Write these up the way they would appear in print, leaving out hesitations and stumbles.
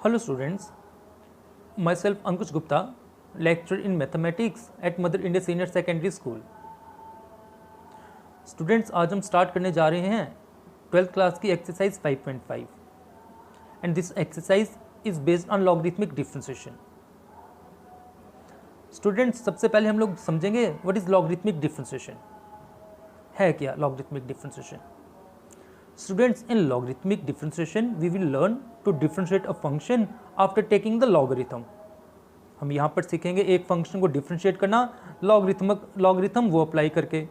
Hello students, myself Ankush Gupta, lecturer in mathematics at Mother India Senior Secondary School. Students आज हम start करने जा रहे हैं 12th क्लास की exercise 5.5 and this exercise is based on logarithmic differentiation. Students सबसे पहले हम लोग समझेंगे व्हाट इज लॉगरिथमिक डिफरेंशिएशन. है क्या logarithmic differentiation? Students, in logarithmic differentiation, we will learn to differentiate a function after taking the logarithm. हम यहाँ पर सीखेंगे एक फंक्शन को डिफरेंशिएट करना लॉगरिथम वो अप्लाई करके.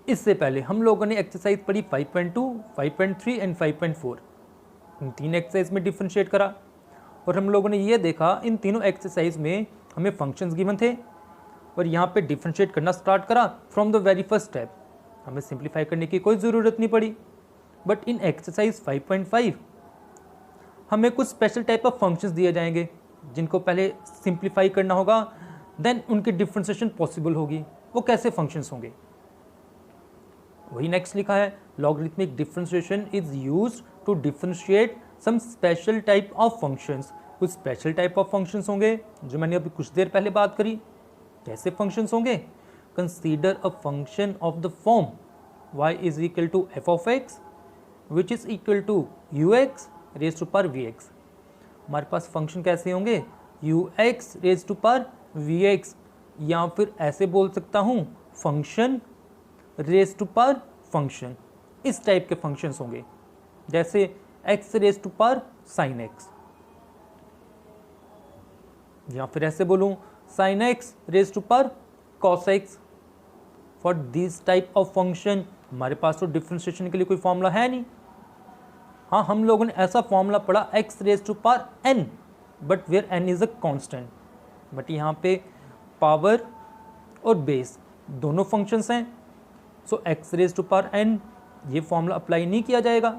इससे पहले हम लोगों ने एक्सरसाइज पढ़ी 5.2, 5.3 एंड 5.4. इन तीन एक्सरसाइज में डिफरेंशिएट करा और हम लोगों ने ये देखा इन तीनों एक्सरसाइज में हमें फंक्शंस गिवन थे और यहाँ पे डिफरेंशिएट करना स्टार्ट करा from the very first step. हमें सिंप्लीफाई करने की कोई ज़रूरत नहीं पड़ी. बट इन एक्सरसाइज 5.5 हमें कुछ स्पेशल टाइप ऑफ फंक्शंस दिए जाएंगे जिनको पहले सिंप्लीफाई करना होगा, देन उनकी डिफरेंशिएशन पॉसिबल होगी. वो कैसे फंक्शंस होंगे वही नेक्स्ट लिखा है. Logarithmic differentiation is used to differentiate some special type of functions. कुछ स्पेशल टाइप ऑफ फंक्शंस होंगे जो मैंने अभी कुछ देर पहले बात करी. कैसे फंक्शंस होंगे? Consider a function of the form y is equal to f of x which is equal to ux raised to power vx. हमारे पास फंक्शन कैसे होंगे? ux raised to power vx, या फिर ऐसे बोल सकता हूँ function raised to power function. इस टाइप के फंक्शंस होंगे जैसे x raised to power sin x, या फिर ऐसे बोलूँ sin x raised to power cos x. For this type of function हमारे पास तो डिफरेंशिएशन के लिए कोई फॉर्मूला है नहीं. हाँ, हम लोगों ने ऐसा फॉर्मूला पढ़ा x raise to power n, but where n is a constant. But यहाँ पे पावर और बेस दोनों फंक्शंस हैं, so x raise to power n ये फॉर्मूला अप्लाई नहीं किया जाएगा,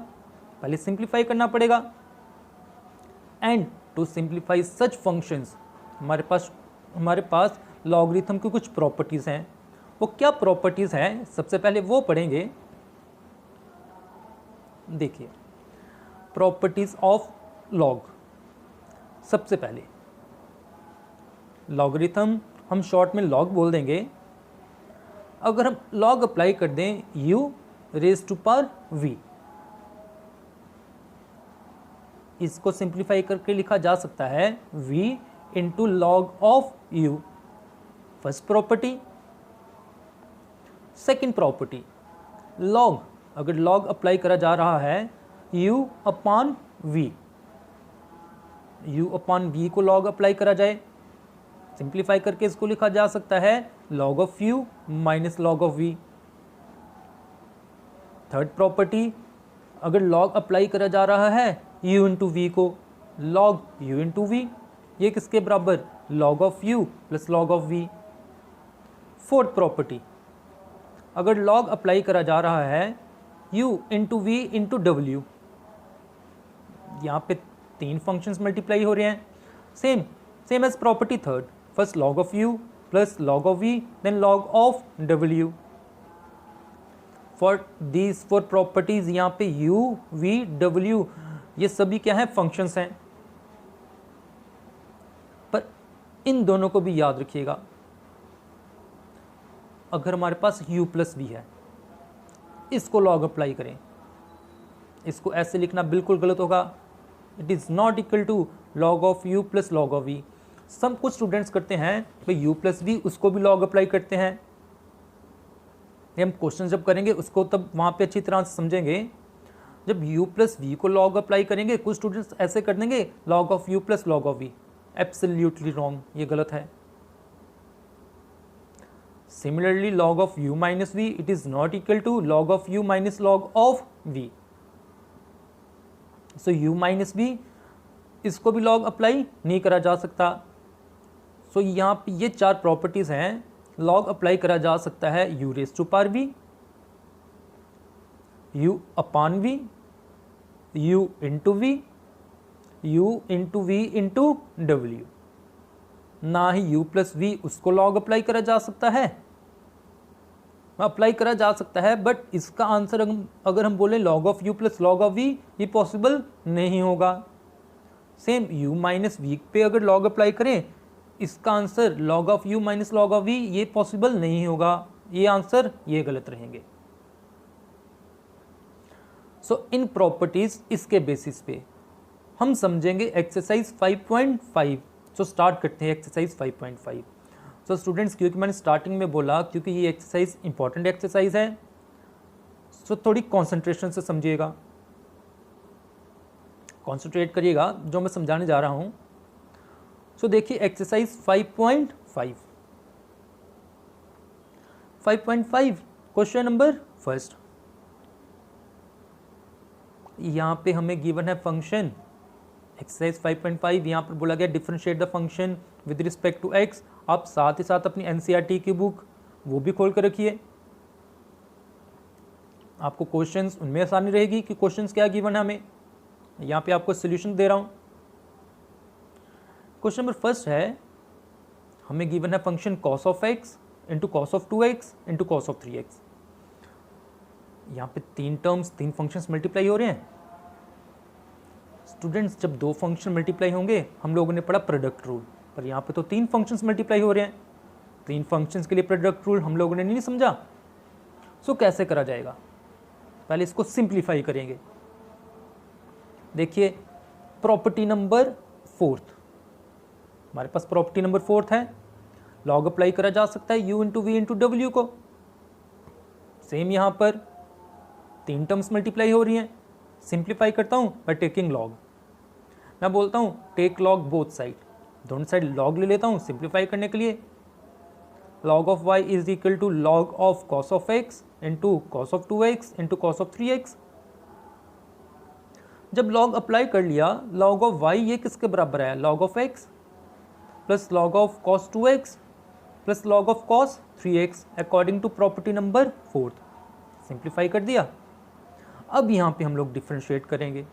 पहले सिंप्लीफाई करना पड़ेगा. And to simplify such functions हमारे पास लॉगरिथम की कुछ प्रॉपर्टीज़ हैं. वो क्या प्रॉपर्टीज़ हैं सबसे पहले वो पढ़ेंगे. देखिए प्रॉपर्टीज़ ऑफ लॉग. सबसे पहले लॉगरिथम हम शॉर्ट में लॉग बोल देंगे. अगर हम लॉग अप्लाई कर दें u raise to power v, इसको सिंप्लीफाई करके लिखा जा सकता है v into log of u. First property. Second property, log अगर लॉग अप्लाई करा जा रहा है u upon v, u upon v को लॉग अप्लाई करा जाए, सिंप्लीफाई करके इसको लिखा जा सकता है log of u minus log of v. Third property, अगर लॉग अप्लाई करा जा रहा है u इंटू v को, log u इंटू v, ये किसके बराबर? log of u plus log of v. Fourth property, अगर लॉग अप्लाई करा जा रहा है u into we into W, यहाँ पे तीन फंक्शंस मल्टीप्लाई हो रहे हैं. Same as property third, first log of u plus log of v then log of w. For these four properties यहाँ पे u v w ये सभी क्या है? फंक्शंस हैं. पर इन दोनों को भी याद रखिएगा. अगर हमारे पास u प्लस वी है, इसको लॉग अप्लाई करें, इसको ऐसे लिखना बिल्कुल गलत होगा. It is not equal to log of u plus log of v. सब कुछ स्टूडेंट्स करते हैं भाई u प्लस वी उसको भी लॉग अप्लाई करते हैं. हम क्वेश्चन जब करेंगे उसको तब वहाँ पे अच्छी तरह से समझेंगे. जब u प्लस वी को लॉग अप्लाई करेंगे कुछ स्टूडेंट्स ऐसे कर देंगे log of u plus log of v. Absolutely wrong, ये गलत है. Similarly, log of u minus v, it is not equal to log of u minus log of v. So u minus v इसको भी log apply नहीं करा जा सकता. So यहाँ पे ये चार प्रॉपर्टीज़ हैं. log अप्लाई करा जा सकता है u raise to power v, u upon v, u into v, u into v into w. ना ही u प्लस वी उसको लॉग अप्लाई करा जा सकता है, अप्लाई करा जा सकता है, बट इसका आंसर अगर हम बोले log of u plus log of v, ये पॉसिबल नहीं होगा. सेम u माइनस वी पे अगर लॉग अप्लाई करें, इसका answer log of u minus log of v, ये पॉसिबल नहीं होगा, ये आंसर ये गलत रहेंगे। सो इन प्रॉपर्टीज इसके बेसिस पे हम समझेंगे एक्सरसाइज 5.5। सो स्टार्ट करते हैं एक्सरसाइज 5.5। सो स्टूडेंट्स, क्योंकि मैंने स्टार्टिंग में बोला क्योंकि ये एक्सरसाइज इंपॉर्टेंट एक्सरसाइज है, सो थोड़ी कॉन्सेंट्रेशन से समझिएगा, कॉन्सेंट्रेट करिएगा जो मैं समझाने जा रहा हूँ। सो देखिए एक्सरसाइज 5.5 क्वेश्चन नंबर फर्स्ट। यहाँ पे हमें गिवन है फंक्शन एक्सरसाइज 5.5। यहाँ पर बोला गया differentiate the function with respect to x. आप साथ ही साथ अपनी एनसीईआरटी की बुक वो भी खोल कर रखिए, आपको क्वेश्चंस उनमें आसानी रहेगी कि क्वेश्चंस क्या गिवन है हमें। यहाँ पे आपको सॉल्यूशन दे रहा हूँ। क्वेश्चन नंबर फर्स्ट है, हमें गिवन है function cos of x into cos of 2x into cos of 3x। यहाँ पे तीन टर्म्स, तीन फंक्शंस मल्टीप्लाई हो रहे हैं। स्टूडेंट्स, जब दो फंक्शन मल्टीप्लाई होंगे हम लोगों ने पढ़ा प्रोडक्ट रूल, पर यहाँ पे तो तीन फंक्शंस मल्टीप्लाई हो रहे हैं। तीन फंक्शंस के लिए प्रोडक्ट रूल हम लोगों ने नहीं समझा। सो कैसे करा जाएगा, पहले इसको सिंप्लीफाई करेंगे। देखिए प्रॉपर्टी नंबर 4, हमारे पास प्रॉपर्टी नंबर 4 है, लॉग अप्लाई करा जा सकता है u इंटू वी इंटू डब्ल्यू को। सेम यहाँ पर तीन टर्म्स मल्टीप्लाई हो रही हैं, सिंप्लीफाई करता हूँ बाय टेकिंग लॉग। मैं बोलता हूँ टेक लॉग बोथ साइड, दोनों साइड लॉग ले लेता हूँ सिंप्लीफाई करने के लिए। Log of y is equal to log of cos of x into cos of 2x into cos of 3x। जब लॉग अप्लाई कर लिया, लॉग ऑफ y ये किसके बराबर है, log of x plus log of cos 2x plus log of cos 3x according to property number 4। Simplify कर दिया। अब यहाँ पे हम लोग डिफरेंशिएट करेंगे।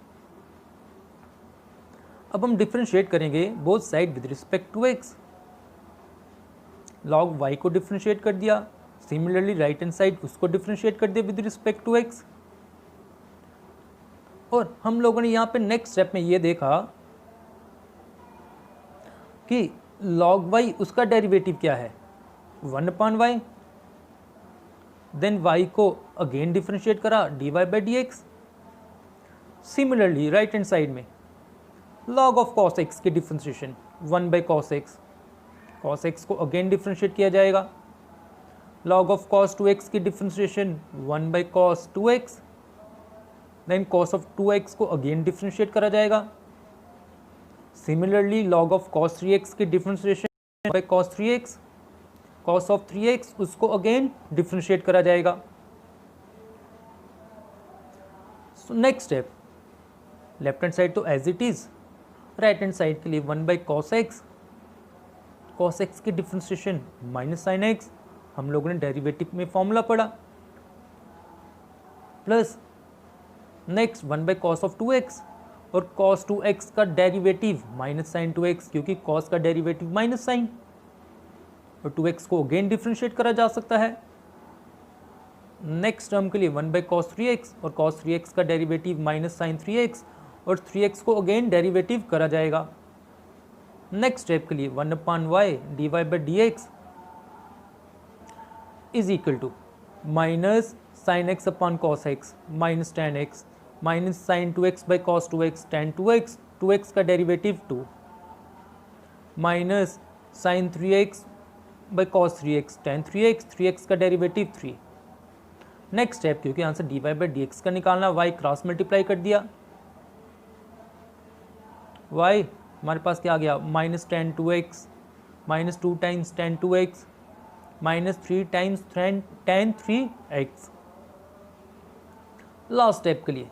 अब हम डिफरेंशिएट करेंगे both side with respect to x। Log y को डिफरेंशिएट कर दिया, सिमिलरली राइट हैंड साइड उसको डिफरेंशिएट कर दिया विद रिस्पेक्ट टू x। और हम लोगों ने यहाँ पे नेक्स्ट स्टेप में ये देखा कि log y उसका डेरिवेटिव क्या है, 1/y। देन y को अगेन डिफरेंशिएट करा dy by dx। Similarly right hand side में log ऑफ cos x की differentiation 1/cos x, cos x को अगेन डिफरेंशिएट किया जाएगा। log ऑफ cos 2x की differentiation 1/cos 2x। Then cos of 2x को again differentiate करा जाएगा। Similarly log of cos 3x की differentiation by cos 3x, cos of 3x उसको again differentiate करा जाएगा। So next step, left hand side तो as it is, right hand side के लिए 1/cos x, cos x की डिफरेंशिएशन माइनस साइन x, हम लोगों ने डेरिवेटिव में फॉर्मूला पढ़ा, plus next 1/cos of 2x और cos 2x का डेरिवेटिव माइनस साइन 2x, क्योंकि cos का डेरिवेटिव माइनस साइन, और 2x को अगेन डिफरेंशिएट करा जा सकता है। नेक्स्ट टर्म के लिए 1/cos 3x और cos 3x का डेरिवेटिव माइनस साइन 3x, और 3x को अगेन डेरिवेटिव करा जाएगा। नेक्स्ट स्टेप के लिए 1/y dy by dx is equal to minus sine x upon cos x minus tan x minus sine 2x by cos 2x tan 2x, 2x का derivative 2 minus sine 3x by cos 3x tan 3x, 3x का derivative 3। Next step, क्योंकि answer dy by dx का निकालना, y cross multiply कर दिया, y हमारे पास क्या आ गया, minus tan 2x minus 2 times tan 2x minus 3 times tan 3x। Last step के लिए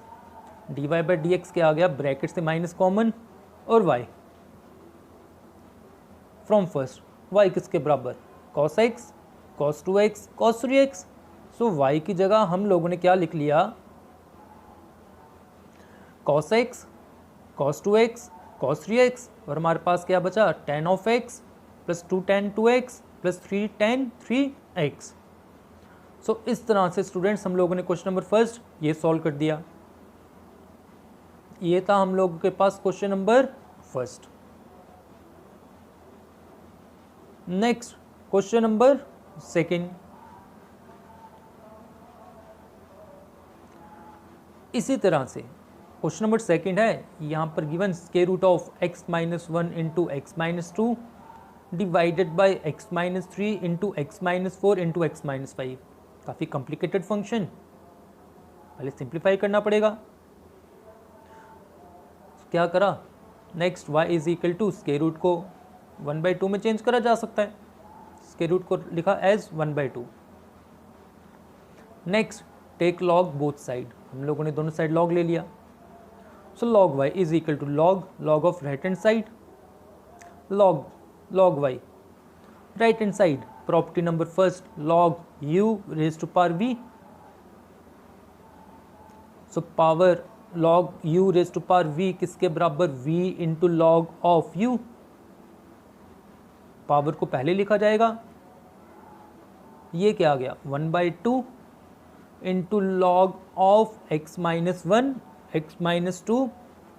dy बाई dx क्या आ गया, ब्रैकेट से माइनस कॉमन, और y फ्रॉम फर्स्ट, y किसके बराबर, cos x cos 2x cos 3x। सो y की जगह हम लोगों ने क्या लिख लिया, cos x cos 2x cos 3x, और हमारे पास क्या बचा, tan of x plus 2 tan 2x plus 3 tan 3x। So इस तरह से स्टूडेंट्स हम लोगों ने क्वेश्चन नंबर फर्स्ट ये सॉल्व कर दिया। ये था हम लोगों के पास question number first. Next question number second, इसी तरह से क्वेश्चन नंबर सेकेंड है, यहाँ पर given square root of x minus 1 into x minus 2 divided by x minus 3 into x minus 4 into x minus 5। काफ़ी कॉम्प्लिकेटेड फंक्शन, पहले simplify करना पड़ेगा। क्या करा, next y is equal to square root को 1/2 में चेंज करा जा सकता है, स्क्वायर रूट को लिखा as 1/2। Next take log both side, हम लोगों ने दोनों साइड लॉग ले लिया। So log y is equal to log of right hand side log y, right hand side property number first log u raise to power v। So power log u raise to power v किसके बराबर, v into log of u। Power को पहले लिखा जाएगा, ये क्या आ गया 1/2 into log of x minus 1 x minus 2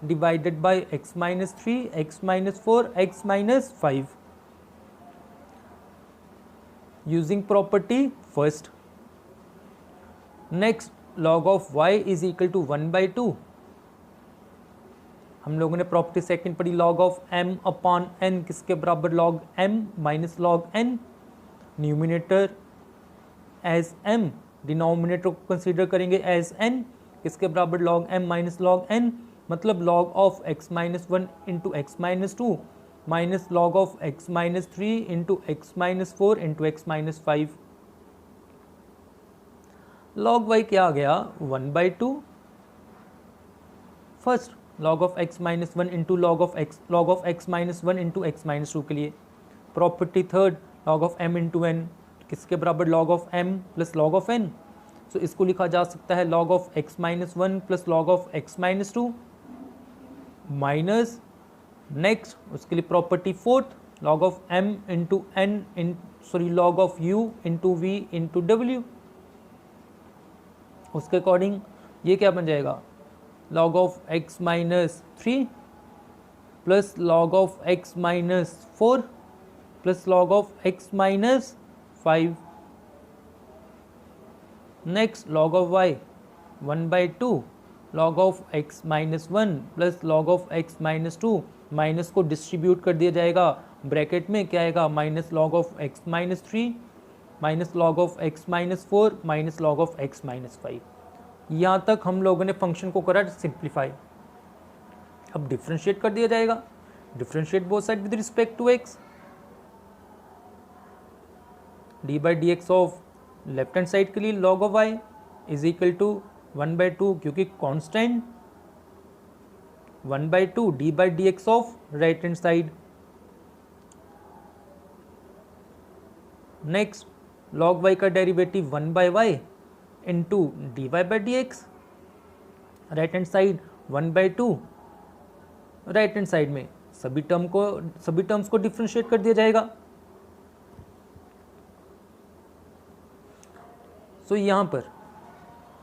divided by x minus 3 x minus 4 x minus 5 using property first. Next log of y is equal to 1/2, हम लोगों ने प्रॉपर्टी सेकंड पढ़ी log of m upon n किसके बराबर, log m minus log n, numerator as m, denominator को consider करेंगे as n, किसके बराबर log m minus log n, मतलब log of x minus 1 into x minus 2 minus log of x minus 3 into x minus 4 into x minus 5। log y क्या आ गया 1/2, first log of x minus 1 into log of x minus 1 into x minus 2 के लिए। Property third log of m into n किसके बराबर log of m plus log of n। सो इसको लिखा जा सकता है log of x minus 1 plus log of x minus 2 minus, next उसके लिए property fourth log of m into n log of u into v into w। उसके according ये क्या बन जाएगा, log of x minus 3 plus log of x minus 4 plus log of x minus 5। Next log of y 1/2 log of x minus 1 plus log of x minus 2, minus को distribute कर दिया जाएगा, bracket में क्या आएगा minus log of x minus 3 minus log of x minus 4 minus log of x minus 5। यहाँ तक हम लोगों ने फंक्शन को करा सिंप्लीफाई। अब डिफ्रेंशिएट कर दिया जाएगा, differentiate both side with respect to x, d by d x of left hand side के लिए log of y is equal to 1/2 क्योंकि constant 1/2 d by d x of right hand side. Next log y का derivative 1/y into d y by d x, right hand side 1/2, right hand side में सभी terms को differentiate कर दिया जाएगा। सो यहाँ पर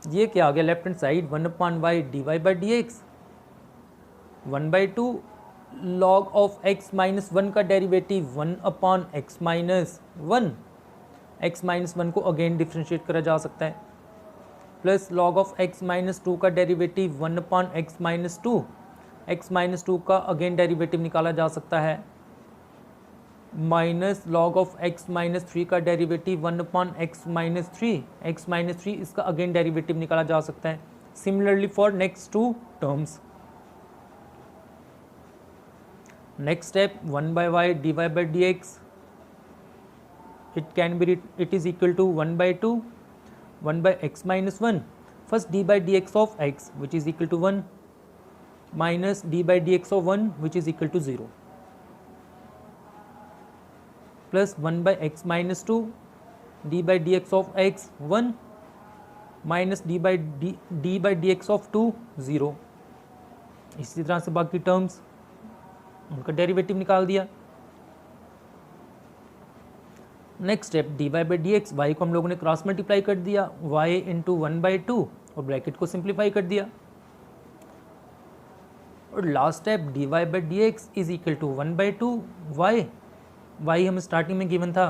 ये क्या आ गया, left hand side 1/y d y by d x 1/2 log of x minus 1 का derivative 1/x minus 1, x minus 1 को अगेन डिफ्रेंशिएट करा जा सकता है, plus log of x minus 2 का derivative 1/x minus 2, x minus 2 का अगेन डेरिवेटिव निकाला जा सकता है, minus log of x minus 3 का derivative 1/x minus 3, x minus 3 इसका अगेन डेरिवेटिव निकाला जा सकता है। Similarly for next two terms. Next step 1/y dy by dx, it is equal to 1/2 1/x minus 1, first d by dx of x which is equal to 1 minus d by dx of 1 which is equal to 0 plus 1/x minus 2 d by dx of x 1 minus d by dx of 2 0। इसी तरह से बाकी terms उनका derivative निकाल दिया। Next step d y by d x, y को हम लोगों ने क्रॉस मल्टीप्लाई कर दिया, वाई इंटू 1/2 और ब्रैकेट को सिंप्लीफाई कर दिया। और last step dy by d x is equal to 1/2 y, y हमें स्टार्टिंग में गिवन था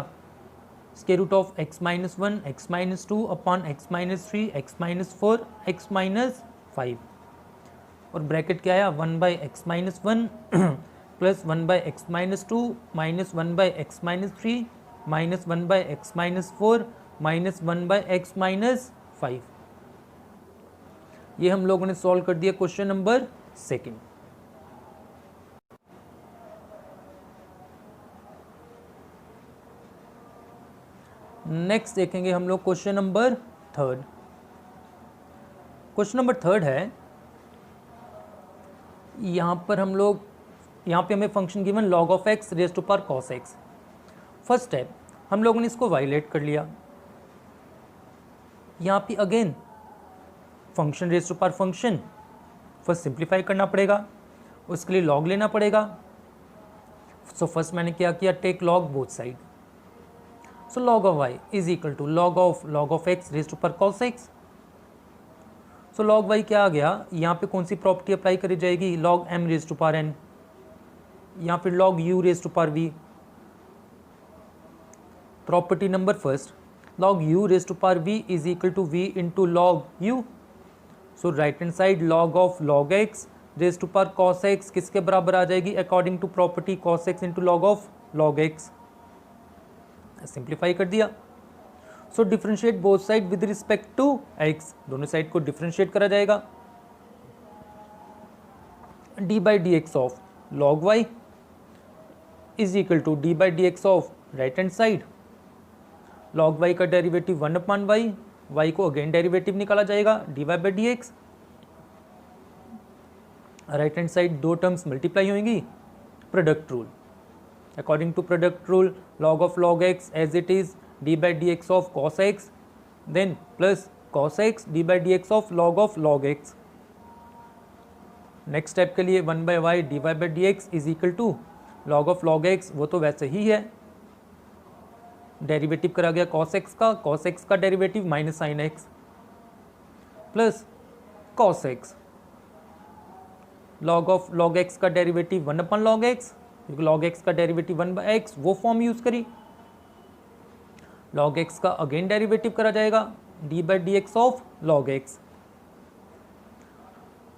square root of x minus 1 x minus 2 upon x minus 3 x minus 4 x minus 5 और bracket क्या आया 1 by x minus 1 plus 1 by x minus 2 minus 1 by x minus 3 minus 1 by x minus 4 minus 1 by x minus 5। ये हम लोगों ने solve कर दिया question number 2। Next देखेंगे हम लोग क्वेश्चन नंबर 3। क्वेश्चन नंबर 3 है, यहाँ पर हम लोग हमें function given log of x raise to power cos x। First step हम लोगों ने इसको वायलेट कर लिया। यहाँ पे again function raise to power function first simplify करना पड़ेगा, उसके लिए log लेना पड़ेगा। सो फर्स्ट मैंने क्या किया, take log both side. So log of y is equal to log of x raise to power cos x। So log y क्या आ गया, यहाँ पे कौन सी प्रॉपर्टी अप्लाई करी जाएगी, log m raise to power n, यहाँ पे log u raise to power v। Property number first, log u raise to power v is equal to v into log u। So right hand side log of log x raise to power cos x किसके बराबर आ जाएगी, according to property cos x into log of log x। Simplify कर दिया। So differentiate both side with respect to x, दोनों side को differentiate करा जाएगा। d by d x of log y is equal to d by d x of right hand side log y का derivative 1 upon y, y को again derivative निकाला जाएगा dy by d x. Right hand side दो terms multiply होंगी, product rule. According to product rule, log of log x as it is d by dx of cos x, then plus cos x d by dx of log x। Next step के लिए 1 by y d y by d x is equal to log of log x, वो तो वैसे ही है, derivative करा गया cos x का derivative minus sine x plus cos x, log of log x का डेरिवेटिव 1 अपन लॉग एक्स, क्योंकि log x का डेरिवेटिव 1 बाई एक्स, वो फॉर्म यूज करी। log x का अगेन डेरिवेटिव करा जाएगा d by d x of log x।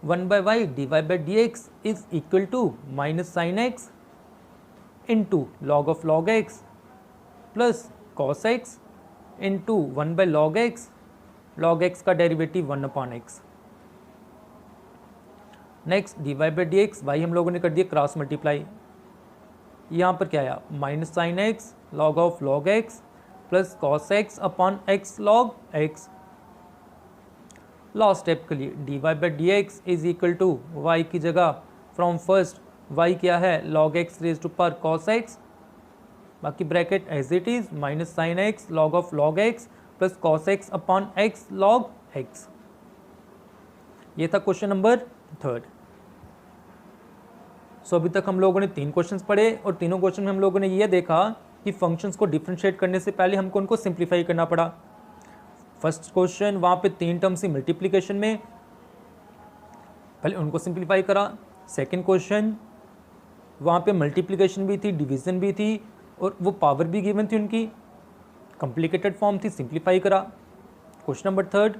1 by y d y by d x is equal to minus sine x into log of log x plus cos x into 1 by log x का derivative 1 upon x. Next d y by d x, y हम लोगों ने कर दिया cross multiply, यहाँ पर क्या आया minus sine x log of log x plus cos x upon x log x. Last step के लिए d y by d x is equal to y की जगह फ्रॉम फर्स्ट वाई क्या है log x raise to power cos x, बाकी bracket as it is minus sine x log of log x plus cos x upon x log x. ये था question number 3। सो अभी तक हम लोगों ने 3 क्वेश्चंस पढ़े और तीनों क्वेश्चन में हम लोगों ने ये देखा कि फंक्शंस को डिफरेंशिएट करने से पहले हमको उनको सिंप्लीफाई करना पड़ा। फर्स्ट क्वेश्चन वहाँ पे 3 टर्म्स थी मल्टीप्लिकेशन में, पहले उनको सिंप्लीफाई करा। सेकंड क्वेश्चन वहाँ पे मल्टीप्लिकेशन भी थी, डिवीज़न भी थी और वो पावर भी गिवन थी उनकी, कॉम्प्लिकेटेड फॉर्म थी, सिंप्लीफाई करा। Question number 3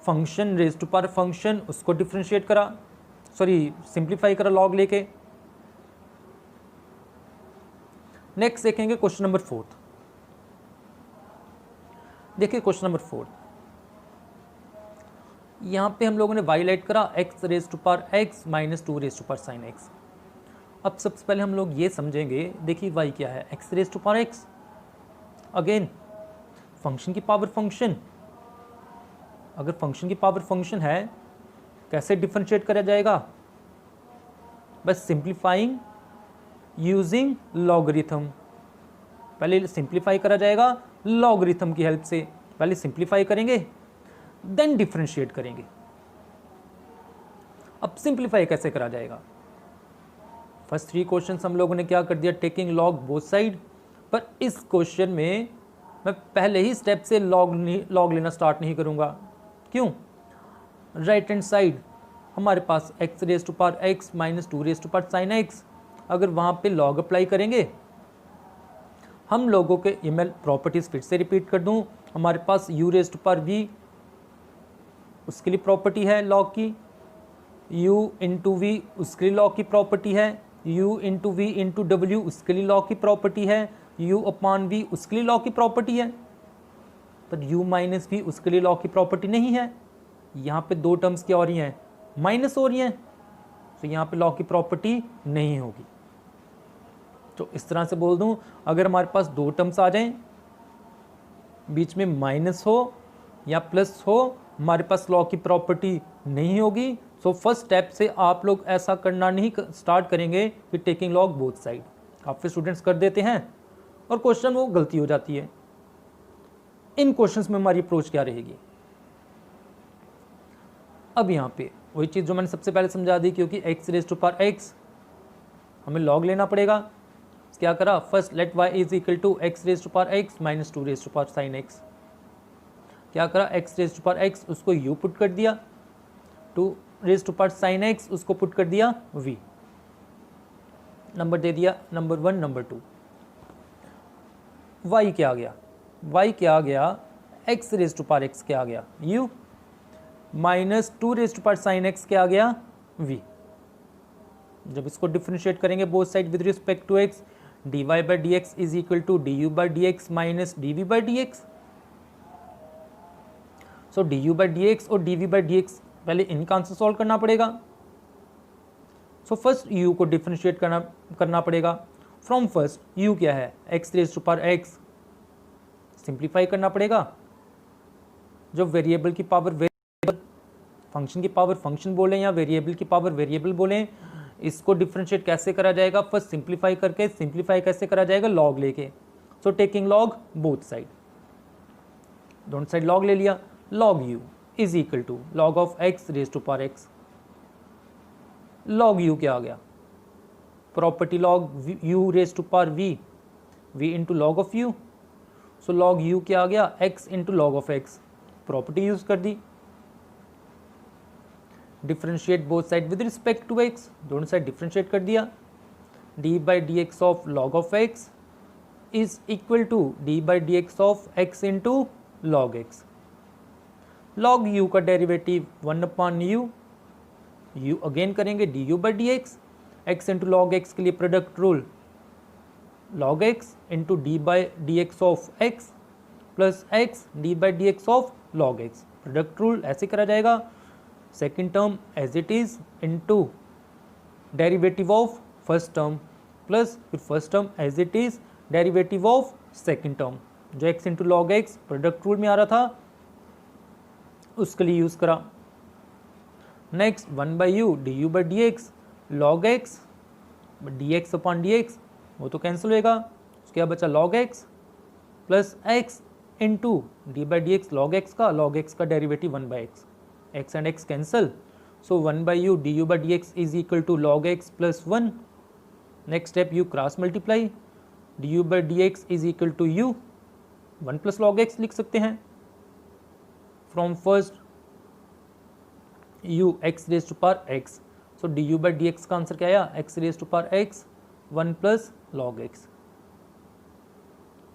function raise to power function, उसको डिफरेंशिएट करा, सॉरी सिंप्लीफाई करा लॉग लेके। नेक्स्ट देखेंगे क्वेश्चन नंबर 4। देखिए क्वेश्चन नंबर 4, यहाँ पे हम लोगों ने वायलेट करा x raise to power x minus 2 raise to power sine x। अब सबसे पहले हम लोग ये समझेंगे, देखिए y क्या है x raise to power x, again function की पावर फंक्शन, अगर फंक्शन की पावर फंक्शन है कैसे डिफरेंशिएट करा जाएगा, बस सिंप्लीफाइंग यूजिंग लॉगरिथम। पहले सिंप्लीफाई करा जाएगा लॉगरिथम की हेल्प से, पहले सिंप्लीफाई करेंगे देन डिफरेंशिएट करेंगे। अब सिंप्लीफाई कैसे करा जाएगा, फर्स्ट 3 क्वेश्चंस हम लोगों ने क्या कर दिया, टेकिंग लॉग बोथ साइड, पर इस क्वेश्चन में मैं पहले ही स्टेप से लॉग लेना स्टार्ट नहीं करूंगा। क्यों, राइट हैंड साइड हमारे पास x raise to power x minus 2 raise to power sine x, अगर वहाँ पे लॉग अप्लाई करेंगे, हम लोगों के ईमेल प्रॉपर्टीज़ फिर से रिपीट कर दूँ। हमारे पास u raise to power v, उसके लिए प्रॉपर्टी है लॉग की, u इंटू वी उसके लिए लॉग की प्रॉपर्टी है, u इंटू वी इंटू डब्ल्यू उसके लिए लॉग की प्रॉपर्टी है, u अपॉन v उसके लिए लॉग की प्रॉपर्टी है, पर u माइनस वी उसके लिए लॉग की प्रॉपर्टी नहीं है। यहाँ पे दो टर्म्स क्या हो रही हैं, माइनस हो रही हैं, तो यहाँ पे लॉग की प्रॉपर्टी नहीं होगी। तो इस तरह से बोल दूँ, अगर हमारे पास दो टर्म्स आ जाएं, बीच में माइनस हो या प्लस हो, हमारे पास लॉग की प्रॉपर्टी नहीं होगी। सो फर्स्ट स्टेप से आप लोग ऐसा करना नहीं स्टार्ट करेंगे कि टेकिंग लॉग बोथ साइड। काफ़ी स्टूडेंट्स कर देते हैं और क्वेश्चन वो गलती हो जाती है। इन क्वेश्चंस में हमारी अप्रोच क्या रहेगी? अब यहाँ पे वही चीज़ जो मैंने सबसे पहले समझा दी, क्योंकि x raise to power x हमें लॉग लेना पड़ेगा। क्या करा, first let y is equal to x raise to power x minus 2 raise to power sine x. क्या करा, x raise to power x उसको u पुट कर दिया, 2 raise to power sine x उसको पुट कर दिया v, नंबर दे दिया number 1 number 2। y क्या आ गया, y क्या आ गया, x raise to power x क्या आ गया u minus 2 raise to power sine x क्या आ गया v। जब इसको डिफरेंशिएट करेंगे both side with respect to x, dy by d x is equal to d u by d x minus d v by d x. So d u by d x और d v by d x पहले इनका answer solve करना पड़ेगा। सो first u को differentiate करना पड़ेगा। From first u क्या है, x raise to power x, simplify करना पड़ेगा। जो वेरिएबल की पावर वेरिएबल, फंक्शन की पावर फंक्शन बोलें या वेरिएबल की पावर वेरिएबल बोलें, इसको डिफरेंशिएट कैसे करा जाएगा, फर्स्ट सिंप्लीफाई करके। सिंप्लीफाई कैसे करा जाएगा, लॉग लेके। So taking log both side, दोनों साइड लॉग ले लिया। Log u is equal to log of x raise to power x. Log u क्या आ गया, property log u raise to power v, v into log of u। So log u क्या आ गया, x into log of x, property use कर दी। Differentiate both side with respect to x, दोनों side differentiate कर दिया। d by d x of log of x is equal to d by d x of x into log x। Log u का derivative 1 upon u, u again करेंगे d u by d x, x into log x के लिए product rule, log x into d by d x of x plus x d by d x of log x, product rule ऐसे करा जाएगा। Second term as it is into derivative of first term plus फिर first term as it is derivative of second term, जो x into log x product rule में आ रहा था उसके लिए यूज़ करा। Next 1 by u d u by d x log x, d x upon d x वो तो कैंसिल होएगा, उसके बाद बचा log x plus x into d by d x log x का derivative 1 by x, x and x cancel. So 1 by u d u by d x is equal to log x plus 1। Next step u cross multiply, d u by d x is equal to u 1 plus log x लिख सकते हैं। From first u x raise to power x, so d u by d x का answer क्या आया, x raise to power x 1 plus log x.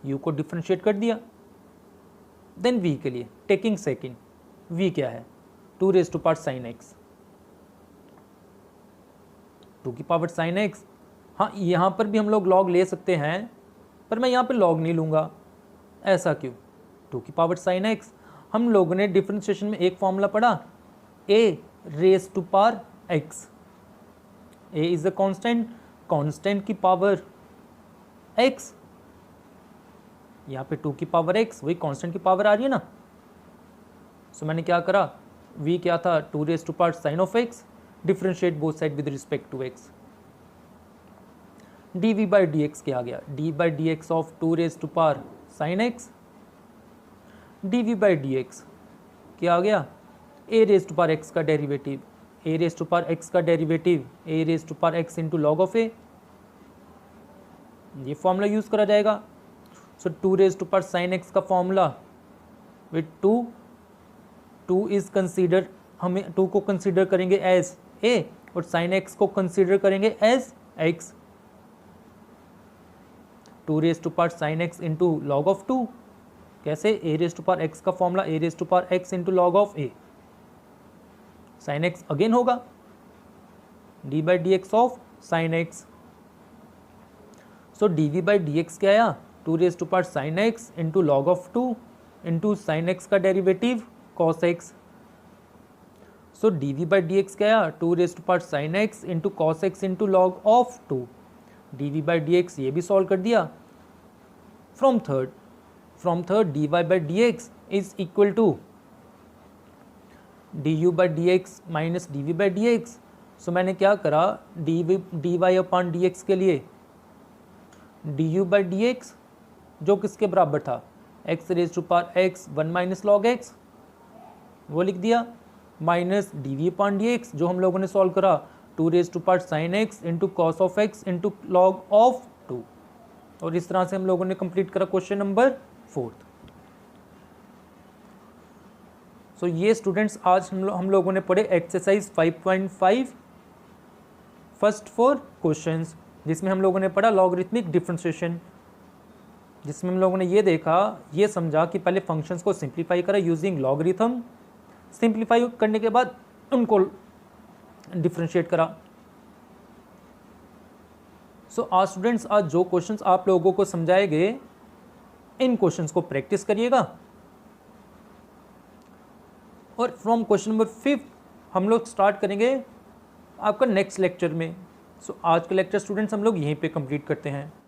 u को differentiate कर दिया। Then v के लिए टेकिंग सेकेंड, v क्या है 2 raise to power sine x, 2 की पावर साइन एक्स। हाँ यहाँ पर भी हम लोग लॉग ले सकते हैं, पर मैं यहाँ पे लॉग नहीं लूँगा। ऐसा क्यों, 2 की पावर साइन एक्स। हम लोगों ने डिफरेंशिएशन में एक फॉर्मूला पढ़ा, a raise to power x, a is a constant, constant की पावर x, यहाँ पे 2 की पावर x वही कांस्टेंट की पावर आ रही है ना। सो मैंने क्या करा, v क्या था 2 raise to power sine of x, differentiate both side with respect to x। dv by d x क्या आ गया, d by d x of 2 raise to power sine x, dv by d x क्या आ गया, a raise to power x का derivative, a raise to power x का derivative a raise to power x into log of a, ये formula use करा जाएगा। सो 2 raise to power sine x का formula with 2 is consider हम 2 को consider करेंगे as a और sin x को कंसीडर करेंगे as x। 2 raise to power sin x into log of 2, कैसे? a raise to power x का formula a raise to power x into log of a। sin x again होगा d by d x of sin x। So dv by d x क्या आया? 2 raise to power sin x into log of 2 into sin x का derivative cos x। So dv by d x क्या आया? 2 raise to power sin x into cos x into log of 2। dv by d x ये भी solve कर दिया। From third dy by d x is equal to du by d x minus dv by d x. So मैंने क्या करा, dy upon d x के लिए du by d x जो किसके बराबर था? x raise to power x 1 minus log x, वो लिख दिया, minus dv upon d x जो हम लोगों ने सॉल्व करा 2 raise to power sin x into cos of x into log of 2। और इस तरह से हम लोगों ने कंप्लीट करा क्वेश्चन नंबर 4। सो ये स्टूडेंट्स आज हम लोगों ने पढ़े एक्सरसाइज 5.5 फर्स्ट 4 क्वेश्चंस, जिसमें हम लोगों ने पढ़ा लॉगरिथमिक डिफरेंशिएशन, जिसमें हम लोगों ने ये देखा, ये समझा कि पहले फंक्शंस को सिंप्लीफाई करा यूजिंग लॉगरिथम, सिंप्लीफाई करने के बाद उनको डिफरेंशिएट करा। सो आज स्टूडेंट्स, आज जो क्वेश्चंस आप लोगों को समझाए गए इन क्वेश्चंस को प्रैक्टिस करिएगा और फ्रॉम क्वेश्चन नंबर 5 हम लोग स्टार्ट करेंगे आपका नेक्स्ट लेक्चर में। सो आज का लेक्चर स्टूडेंट्स हम लोग यहीं पे कंप्लीट करते हैं।